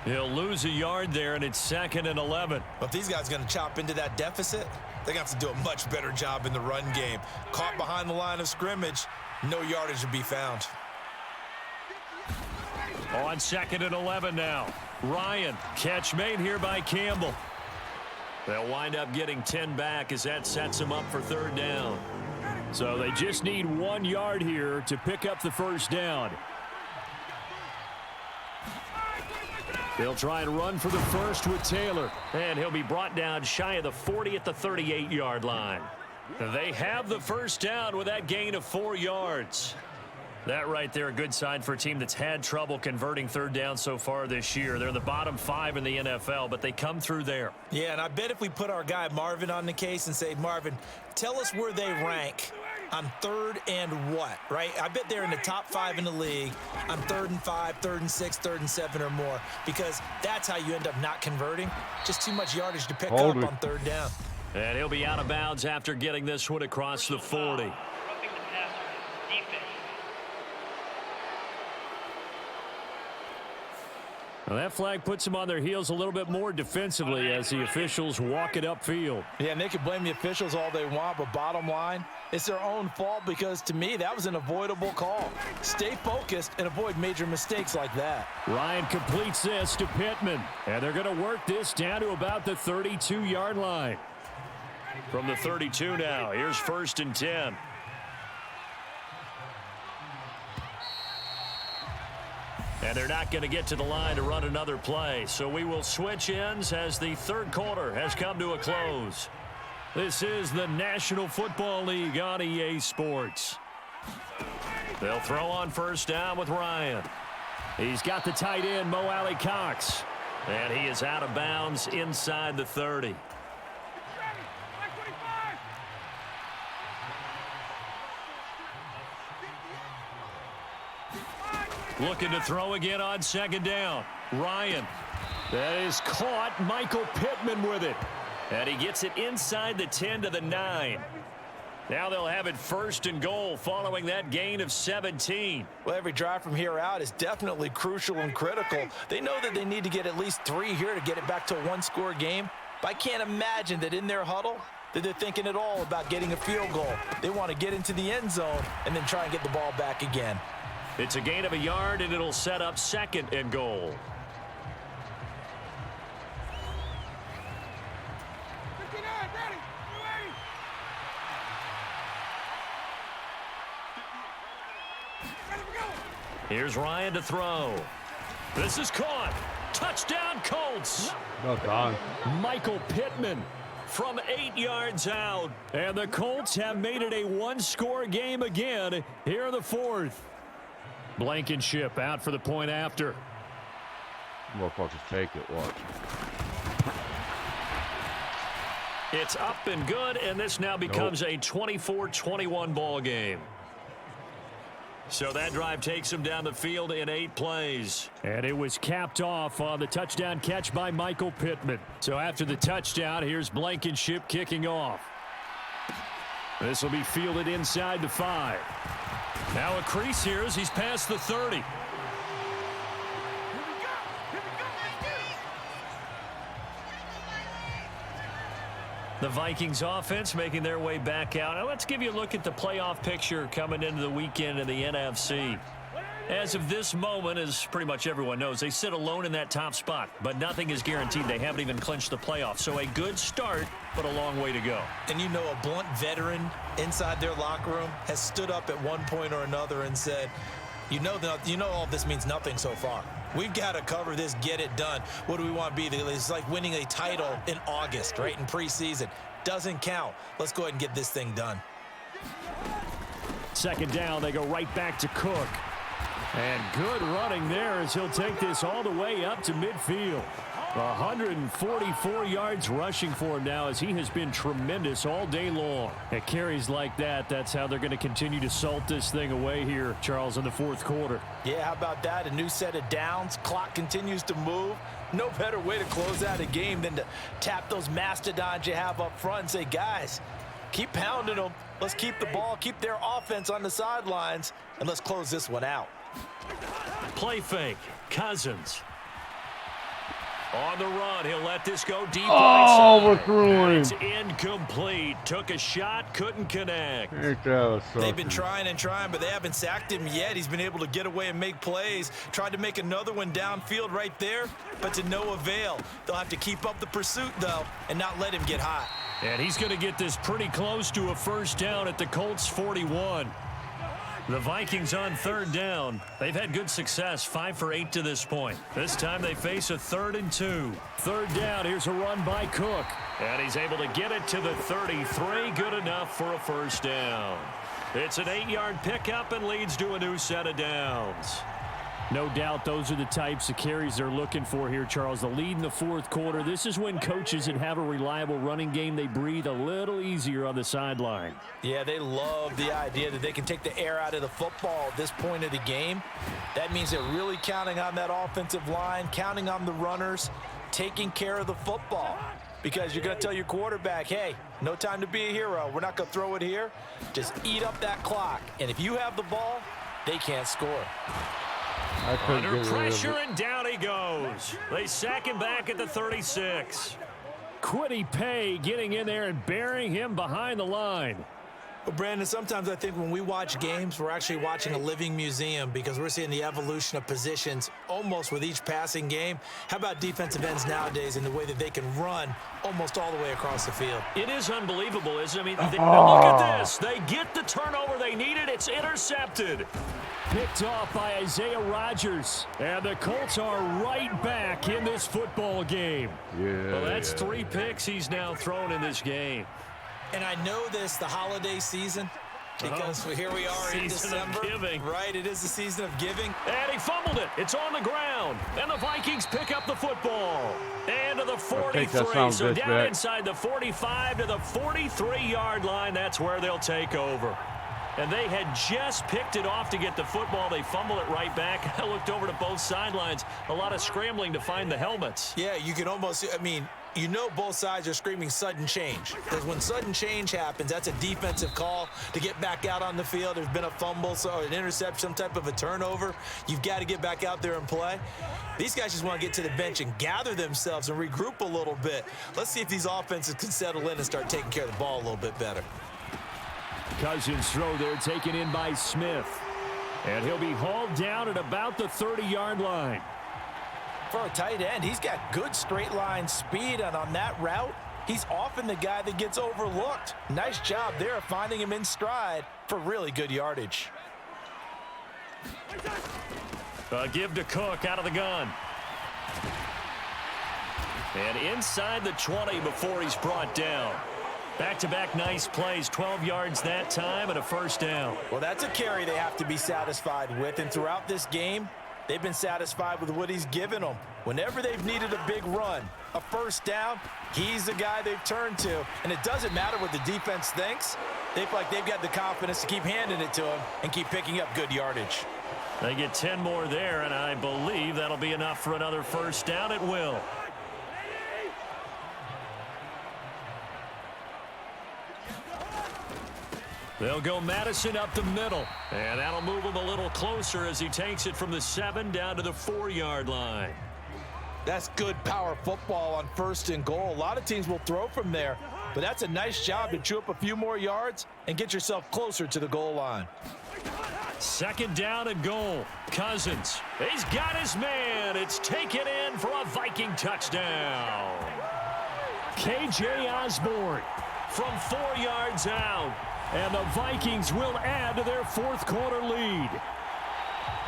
He'll lose a yard there, and it's 2nd and 11. But if these guys are going to chop into that deficit, they're going to have to do a much better job in the run game. Caught behind the line of scrimmage, no yardage to be found. On 2nd and 11 now. Ryan, catch made here by Campbell. They'll wind up getting 10 back as that sets them up for 3rd down. So they just need 1 yard here to pick up the 1st down. They'll try and run for the 1st with Taylor. And he'll be brought down shy of the 40 at the 38-yard line. They have the 1st down with that gain of 4 yards. That right there, a good sign for a team that's had trouble converting 3rd down so far this year. They're in the bottom 5 in the NFL, but they come through there. Yeah, and I bet if we put our guy Marvin on the case and say, Marvin, tell us where they rank on 3rd and what, right? I bet they're in the top 5 in the league on 3rd and 5, 3rd and 6, 3rd and 7 or more, because that's how you end up not converting. Just too much yardage to pick up on 3rd down. And he'll be out of bounds after getting this one across the 40. Well, that flag puts them on their heels a little bit more defensively as the officials walk it upfield. Yeah, and they can blame the officials all they want, but bottom line, it's their own fault because, to me, that was an avoidable call. Stay focused and avoid major mistakes like that. Ryan completes this to Pittman, and they're going to work this down to about the 32-yard line. From the 32 now, here's 1st and 10. And they're not going to get to the line to run another play. So we will switch ends as the 3rd quarter has come to a close. This is the National Football League on EA Sports. They'll throw on 1st down with Ryan. He's got the tight end, Mo Alley-Cox. And he is out of bounds inside the 30. Looking to throw again on 2nd down. Ryan. That is caught. Michael Pittman with it. And he gets it inside the 10 to the 9. Now they'll have it 1st and goal following that gain of 17. Well, every drive from here out is definitely crucial and critical. They know that they need to get at least 3 here to get it back to a 1-score game. But I can't imagine that in their huddle that they're thinking at all about getting a field goal. They want to get into the end zone and then try and get the ball back again. It's a gain of a yard, and it'll set up 2nd and goal. Here's Ryan to throw. This is caught. Touchdown, Colts. Well done. Michael Pittman from 8 yards out. And the Colts have made it a one-score game again here in the fourth. Blankenship out for the point after. Motherfuckers take it, watch. It's up and good, and this now becomes a 24-21 ball game. So that drive takes him down the field in 8 plays. And it was capped off on the touchdown catch by Michael Pittman. So after the touchdown, here's Blankenship kicking off. This will be fielded inside the 5. Now a crease here as he's past the 30. The Vikings offense making their way back out. Now let's give you a look at the playoff picture coming into the weekend in the NFC. As of this moment, as pretty much everyone knows, they sit alone in that top spot, but nothing is guaranteed. They haven't even clinched the playoffs. So a good start, but a long way to go. And you know, a blunt veteran inside their locker room has stood up at one point or another and said, you know all this means nothing so far. We've got to cover this, get it done. What do we want to be? It's like winning a title in August, right, in preseason. Doesn't count. Let's go ahead and get this thing done. Second down, they go right back to Cook. And good running there as he'll take this all the way up to midfield. 144 yards rushing for him now as he has been tremendous all day long. At carries like that, that's how they're going to continue to salt this thing away here, Charles, in the fourth quarter. Yeah, how about that? A new set of downs. Clock continues to move. No better way to close out a game than to tap those mastodons you have up front and say, guys, keep pounding them. Let's keep the ball, keep their offense on the sidelines, and let's close this one out. Play fake. Cousins. On the run, he'll let this go deep Oh, right we're side. through him. It's incomplete. Took a shot, couldn't connect. Ain't that a They've been sucker. trying and trying, but they haven't sacked him yet. He's been able to get away and make plays. Tried to make another one downfield right there, but to no avail. They'll have to keep up the pursuit, though, and not let him get hot. And he's going to get this pretty close to a first down at the Colts 41. The Vikings on third down. They've had good success, 5 for 8 to this point. This time they face a 3rd and 2. Third down, here's a run by Cook. And he's able to get it to the 33. Good enough for a first down. It's an 8-yard pickup and leads to a new set of downs. No doubt those are the types of carries they're looking for here, Charles. The lead in the fourth quarter. This is when coaches that have a reliable running game, they breathe a little easier on the sideline. Yeah, they love the idea that they can take the air out of the football at this point of the game. That means they're really counting on that offensive line, counting on the runners, taking care of the football. Because you're going to tell your quarterback, hey, no time to be a hero. We're not going to throw it here. Just eat up that clock. And if you have the ball, they can't score. I couldn't Under get rid of pressure, it. and down he goes. They sack him back at the 36. Quiddy Pay getting in there and burying him behind the line. Well, Brandon, sometimes I think when we watch games, we're actually watching a living museum because we're seeing the evolution of positions almost with each passing game. How about defensive ends nowadays and the way that they can run almost all the way across the field? It is unbelievable, isn't it? I mean, look at this. They get the turnover they needed. It's intercepted. Picked off by Isaiah Rodgers. And the Colts are right back in this football game. Yeah. Well, that's 3 picks he's now thrown in this game. And I know this, the holiday season, because here we are in Season of December. giving. Right, it is the season of giving. And he fumbled it. It's on the ground. And the Vikings pick up the football. And to the 43. So down inside the 45 to the 43-yard line. That's where they'll take over. And they had just picked it off to get the football. They fumble it right back. I looked over to both sidelines. A lot of scrambling to find the helmets. Yeah, you can almost, I mean, you know both sides are screaming sudden change. Because when sudden change happens, that's a defensive call to get back out on the field. There's been a fumble, so an interception, some type of a turnover. You've got to get back out there and play. These guys just want to get to the bench and gather themselves and regroup a little bit. Let's see if these offenses can settle in and start taking care of the ball a little bit better. Cousins throw there, taken in by Smith. And he'll be hauled down at about the 30-yard line. For a tight end, he's got good straight line speed, and on that route, he's often the guy that gets overlooked. Nice job there finding him in stride for really good yardage. Give to Cook out of the gun. And inside the 20 before he's brought down. Back-to-back nice plays, 12 yards that time and a first down. Well, that's a carry they have to be satisfied with, and throughout this game, they've been satisfied with what he's given them. Whenever they've needed a big run, a first down, he's the guy they've turned to. And it doesn't matter what the defense thinks. They feel like they've got the confidence to keep handing it to him and keep picking up good yardage. They get 10 more there, and I believe that'll be enough for another first down. It will. They'll go Madison up the middle, and that'll move him a little closer as he takes it from the 7 down to the 4-yard line. That's good power football on 1st and goal. A lot of teams will throw from there, but that's a nice job to chew up a few more yards and get yourself closer to the goal line. 2nd down and goal. Cousins, he's got his man. It's taken in for a Viking touchdown. K.J. Osborne from 4 yards out. And the Vikings will add to their 4th quarter lead.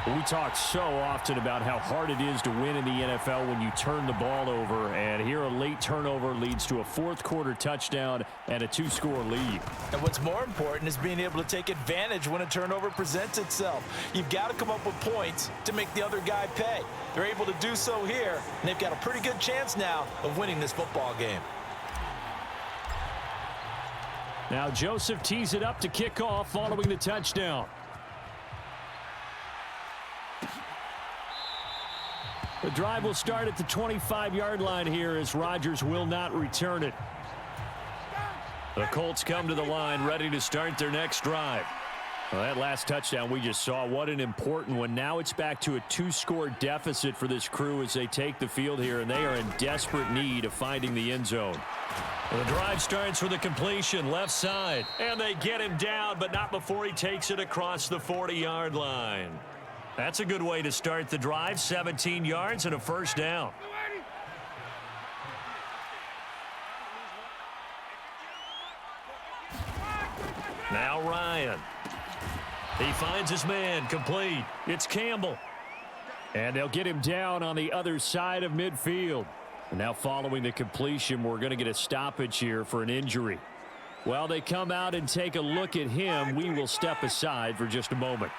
We talk so often about how hard it is to win in the NFL when you turn the ball over. And here a late turnover leads to a 4th quarter touchdown and a 2-score lead. And what's more important is being able to take advantage when a turnover presents itself. You've got to come up with points to make the other guy pay. They're able to do so here, and they've got a pretty good chance now of winning this football game. Now Joseph tees it up to kick off following the touchdown. The drive will start at the 25-yard line here as Rodgers will not return it. The Colts come to the line ready to start their next drive. Well, that last touchdown we just saw, what an important one. Now it's back to a 2-score deficit for this crew as they take the field here, and they are in desperate need of finding the end zone. The drive starts with a completion left side, and they get him down, but not before he takes it across the 40-yard line. That's a good way to start the drive, 17 yards and a first down. Now Ryan. He finds his man, complete. It's Campbell. And they'll get him down on the other side of midfield. And now following the completion, we're going to get a stoppage here for an injury. While they come out and take a look at him, we will step aside for just a moment.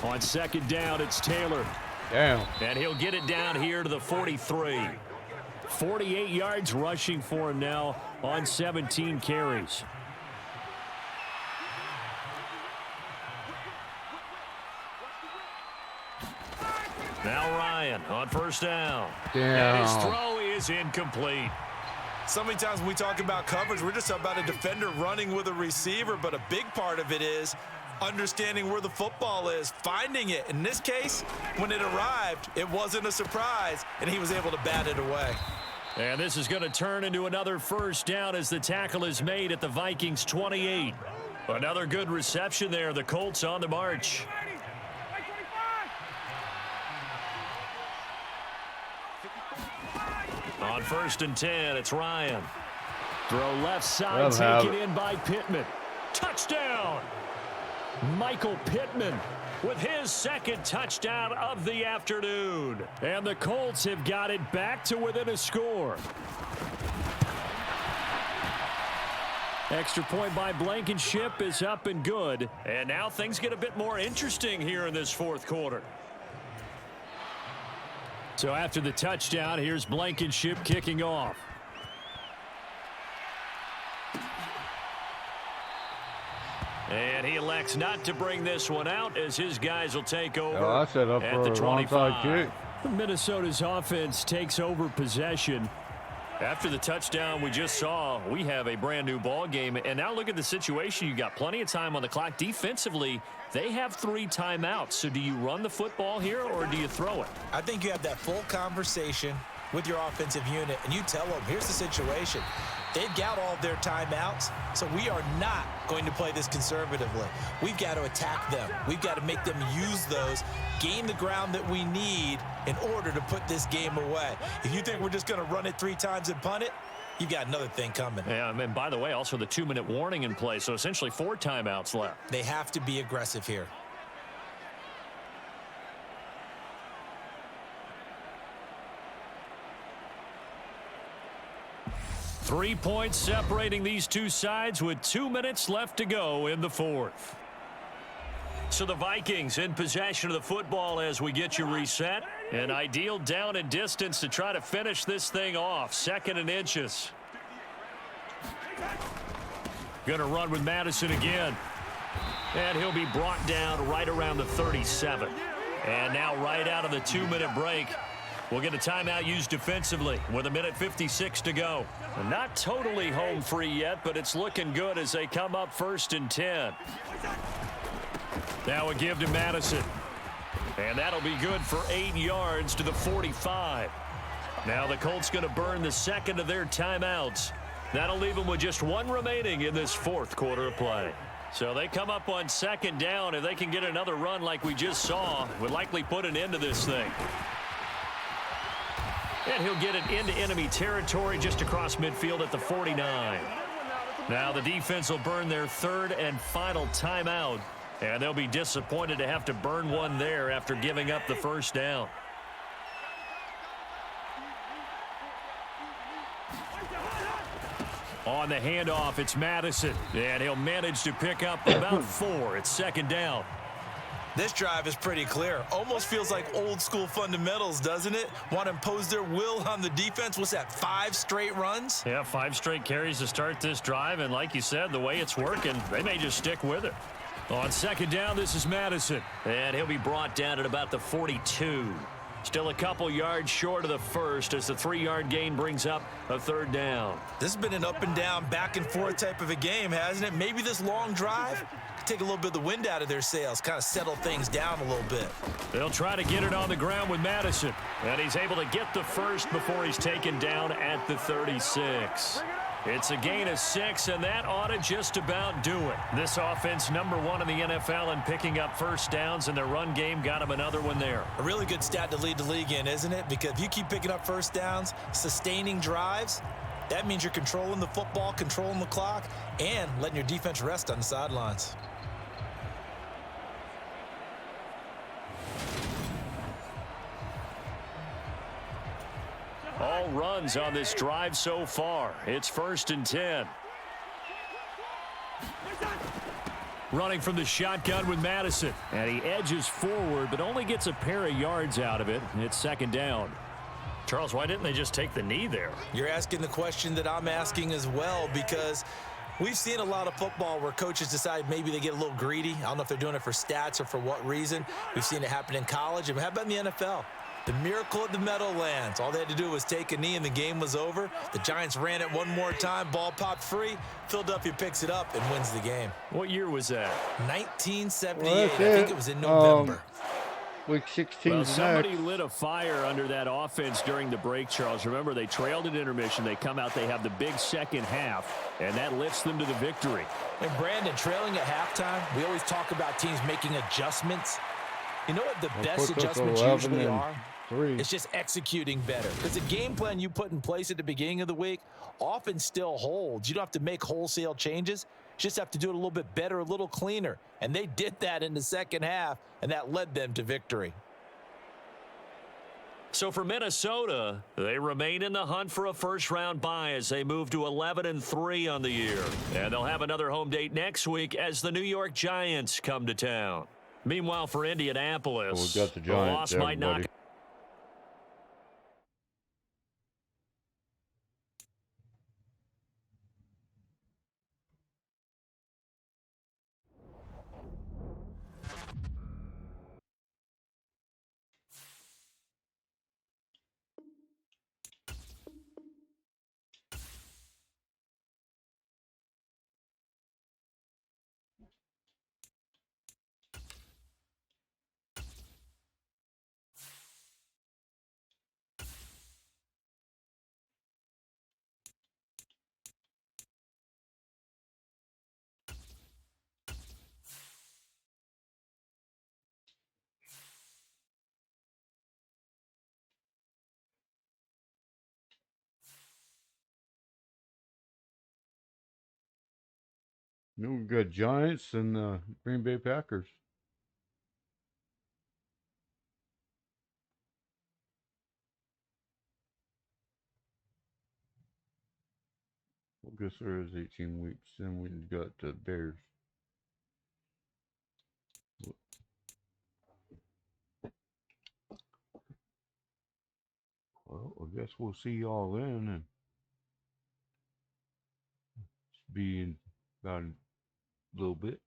On 2nd down, it's Taylor. Damn. And he'll get it down here to the 43. 48 yards rushing for him now on 17 carries. Now Ryan on 1st down. Damn. And his throw is incomplete. So many times when we talk about coverage, we're just about a defender running with a receiver, but a big part of it is understanding where the football is, finding it. In this case, when it arrived, it wasn't a surprise, and he was able to bat it away. And this is going to turn into another first down as the tackle is made at the Vikings 28. Another good reception there. The Colts on the march. On 1st and 10, it's Ryan. Throw left side, taken in by Pittman. Touchdown! Michael Pittman with his 2nd touchdown of the afternoon. And the Colts have got it back to within a score. Extra point by Blankenship is up and good. And now things get a bit more interesting here in this 4th quarter. So after the touchdown, here's Blankenship kicking off. And he elects not to bring this one out as his guys will take over I set up at for the a 25. onside kick. Minnesota's offense takes over possession. After the touchdown we just saw, we have a brand new ball game. And now look at the situation. You got plenty of time on the clock. Defensively, they have 3 timeouts. So do you run the football here or do you throw it? I think you have that full conversation with your offensive unit, and you tell them, here's the situation. They've got all of their timeouts, so we are not going to play this conservatively. We've got to attack them. We've got to make them use those, gain the ground that we need in order to put this game away. If you think we're just going to run it 3 times and punt it, you've got another thing coming. Yeah, and by the way, also the 2-minute warning in play, so essentially 4 timeouts left. They have to be aggressive here. Three points separating these two sides with 2 minutes left to go in the fourth. So the Vikings in possession of the football as we get you reset. An ideal down and distance to try to finish this thing off. 2nd and inches. Going to run with Madison again. And he'll be brought down right around the 37. And now right out of the 2-minute break, we'll get a timeout used defensively with 1:56 to go. And not totally home free yet, but it's looking good as they come up 1st and 10. Now a give to Madison. And that'll be good for 8 yards to the 45. Now the Colts going to burn the second of their timeouts. That'll leave them with just 1 remaining in this 4th quarter of play. So they come up on 2nd down. If they can get another run like we just saw, would likely put an end to this thing. And he'll get it into enemy territory just across midfield at the 49. Now the defense will burn their 3rd and final timeout. And they'll be disappointed to have to burn one there after giving up the 1st down. On the handoff, it's Madison. And he'll manage to pick up about 4. It's 2nd down. This drive is pretty clear. Almost feels like old school fundamentals, doesn't it? Want to impose their will on the defense. What's that, 5 straight runs? Yeah, 5 straight carries to start this drive. And like you said, the way it's working, they may just stick with it. On 2nd down, this is Madison. And he'll be brought down at about the 42. Still a couple yards short of the 1st as the 3-yard gain brings up a 3rd down. This has been an up and down, back and forth type of a game, hasn't it? Maybe this long drive could take a little bit of the wind out of their sails, kind of settle things down a little bit. They'll try to get it on the ground with Madison. And he's able to get the 1st before he's taken down at the 36. It's a gain of 6, and that ought to just about do it. This offense, number 1 in the NFL in picking up 1st downs, and their run game got him another one there. A really good stat to lead the league in, isn't it? Because if you keep picking up 1st downs, sustaining drives, that means you're controlling the football, controlling the clock, and letting your defense rest on the sidelines. All runs on this drive so far. It's 1st and 10. Running from the shotgun with Madison. And he edges forward, but only gets a pair of yards out of it. It's 2nd down. Charles, why didn't they just take the knee there? You're asking the question that I'm asking as well, because we've seen a lot of football where coaches decide maybe they get a little greedy. I don't know if they're doing it for stats or for what reason. We've seen it happen in college. And how about in the NFL? The miracle at the Meadowlands. All they had to do was take a knee and the game was over. The Giants ran it one more time. Ball popped free. Philadelphia picks it up and wins the game. What year was that? 1978. Well, I think it was in November. Week 16 Well, is somebody next. lit a fire under that offense during the break, Charles. Remember, they trailed at intermission. They come out, they have the big second half, and that lifts them to the victory. And Brandon, trailing at halftime, we always talk about teams making adjustments. You know what the best adjustments usually are? 3. It's just executing better. Because the game plan you put in place at the beginning of the week often still holds. You don't have to make wholesale changes. You just have to do it a little bit better, a little cleaner. And they did that in the second half, and that led them to victory. So for Minnesota, they remain in the hunt for a first-round bye as they move to 11-3 on the year. And they'll have another home date next week as the New York Giants come to town. Meanwhile, for Indianapolis, Well, we've got the the Giants, loss might knock everybody. You know, we got Giants and Green Bay Packers. I guess there is 18 weeks. Then we got the Bears. Well, I guess we'll see y'all then, and be in about a little bit.